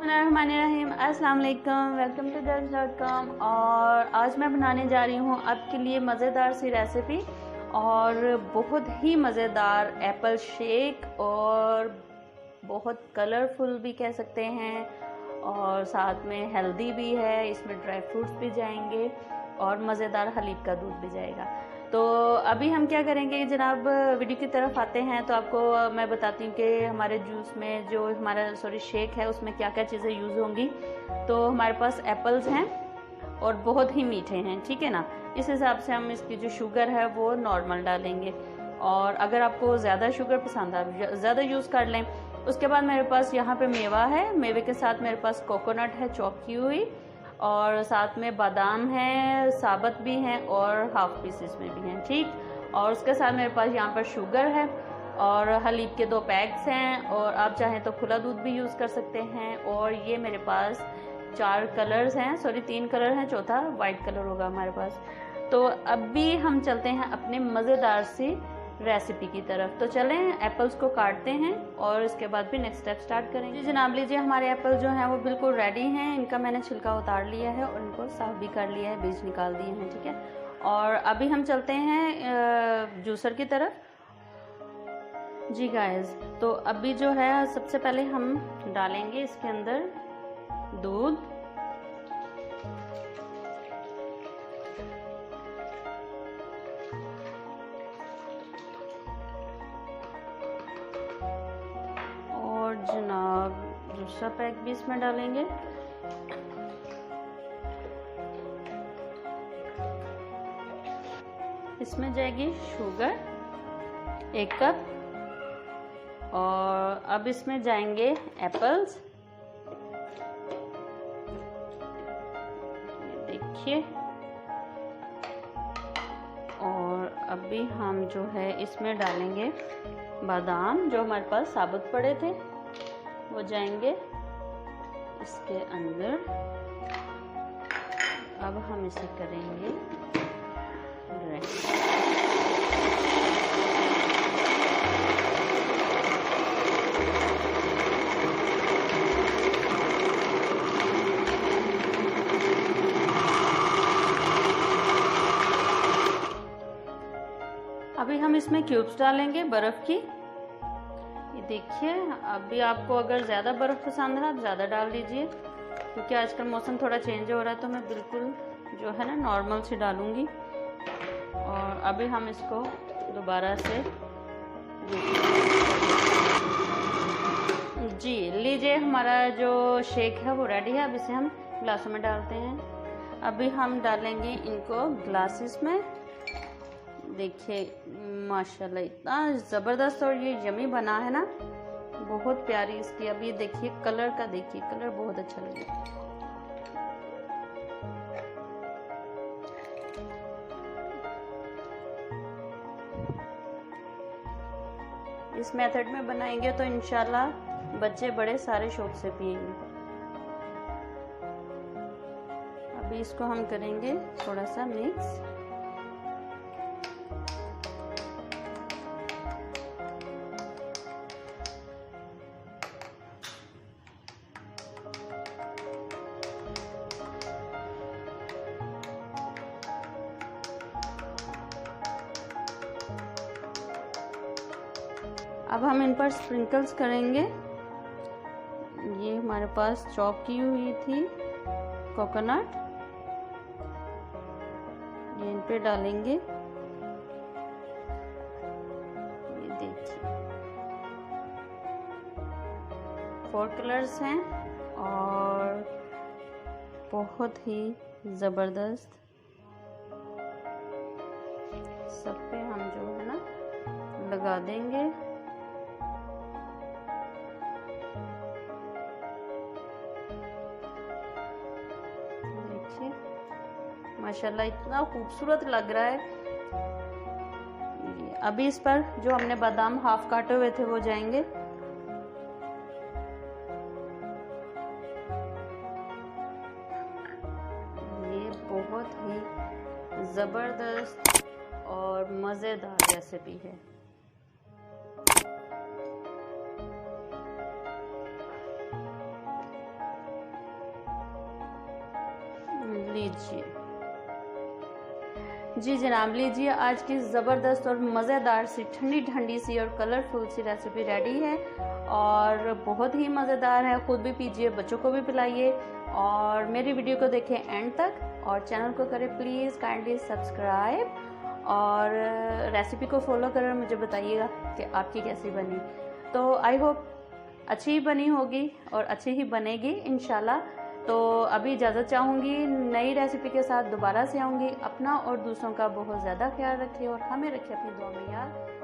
बिस्मिल्लाहिर्रहमानिर्रहीम, अस्सलाम वालेकुम, वेलकम टू गर्ल्स.com। और आज मैं बनाने जा रही हूँ आपके लिए मज़ेदार सी रेसिपी और बहुत ही मज़ेदार एप्पल शेक, और बहुत कलरफुल भी कह सकते हैं और साथ में हेल्दी भी है। इसमें ड्राई फ्रूट्स भी जाएंगे और मज़ेदार हलीब का दूध भी जाएगा। तो अभी हम क्या करेंगे जनाब, वीडियो की तरफ आते हैं तो आपको मैं बताती हूँ कि हमारे जूस में जो हमारा शेक है उसमें क्या क्या चीज़ें यूज़ होंगी। तो हमारे पास एप्पल्स हैं और बहुत ही मीठे हैं, ठीक है ना। इस हिसाब से हम इसकी जो शुगर है वो नॉर्मल डालेंगे, और अगर आपको ज़्यादा शुगर पसंद है आप ज़्यादा यूज़ कर लें। उसके बाद मेरे पास यहाँ पे मेवा है, मेवे के साथ मेरे पास कोकोनट है चॉप की हुई, और साथ में बादाम है, साबुत भी हैं और हाफ पीसेस में भी हैं, ठीक। और उसके साथ मेरे पास यहाँ पर शुगर है और हलीब के 2 पैक्स हैं, और आप चाहें तो खुला दूध भी यूज़ कर सकते हैं। और ये मेरे पास 4 कलर्स हैं, 3 कलर हैं, चौथा वाइट कलर होगा हमारे पास। तो अभी हम चलते हैं अपने मज़ेदार सी रेसिपी की तरफ। तो चलें एप्पल्स को काटते हैं और इसके बाद भी नेक्स्ट स्टेप स्टार्ट करेंगे। जी जनाब, लीजिए हमारे एप्पल जो हैं वो बिल्कुल रेडी हैं। इनका मैंने छिलका उतार लिया है और इनको साफ भी कर लिया है, बीज निकाल दिए हैं, ठीक है। और अभी हम चलते हैं जूसर की तरफ। जी गाइस, तो अभी जो है सबसे पहले हम डालेंगे इसके अंदर दूध, और जनाब दूसरा पैक भी इसमें डालेंगे। इसमें जाएगी शुगर 1 कप, और अब इसमें जाएंगे एप्पल्स, देखिए। और अभी हम जो है इसमें डालेंगे बादाम, जो हमारे पास साबुत पड़े थे वो जाएंगे इसके अंदर। अब हम इसे करेंगे ड्राई। अभी हम इसमें क्यूब्स डालेंगे बर्फ़ की, ये देखिए। अभी आपको अगर ज़्यादा बर्फ़ पसंद है आप ज़्यादा डाल दीजिए, क्योंकि आजकल मौसम थोड़ा चेंज हो रहा है, तो मैं बिल्कुल जो है ना नॉर्मल सी डालूँगी। और अभी हम इसको दोबारा से जी लीजिए, हमारा जो शेक है वो रेडी है। अब इसे हम ग्लासों में डालते हैं। अभी हम डालेंगे इनको ग्लासेस में, देखिए माशाल्लाह इतना ज़बरदस्त और ये यमी बना है ना, बहुत प्यारी इसकी। अब ये देखिए कलर का, देखिए कलर बहुत अच्छा लगे। इस मेथड में बनाएंगे तो इंशाल्लाह बच्चे बड़े सारे शौक से पिएंगे। अभी इसको हम करेंगे थोड़ा सा मिक्स। अब हम इन पर स्प्रिंकल्स करेंगे। ये हमारे पास चॉप की हुई थी कोकोनट, ये इन पे डालेंगे, ये देखिए 4 कलर्स हैं और बहुत ही ज़बरदस्त। सब पे हम जो है ना लगा देंगे। माशाल्लाह इतना खूबसूरत लग रहा है। अभी इस पर जो हमने बादाम हाफ काटे हुए थे वो जाएंगे। ये बहुत ही ज़बरदस्त और मज़ेदार रेसिपी है। लीजिए जी जनाब, लीजिए आज की ज़बरदस्त और मज़ेदार सी ठंडी ठंडी सी और कलरफुल सी रेसिपी रेडी है और बहुत ही मज़ेदार है। ख़ुद भी पीजिए, बच्चों को भी पिलाइए और मेरी वीडियो को देखें एंड तक और चैनल को करें प्लीज़ काइंडली सब्सक्राइब और रेसिपी को फॉलो करें। मुझे बताइएगा कि आपकी कैसी बनी। तो आई होप अच्छी ही बनी होगी और अच्छी ही बनेगी इंशाल्लाह। तो अभी इजाज़त चाहूँगी, नई रेसिपी के साथ दोबारा से आऊँगी। अपना और दूसरों का बहुत ज़्यादा ख्याल रखिए और हमें रखिए अपनी दुआ में याद।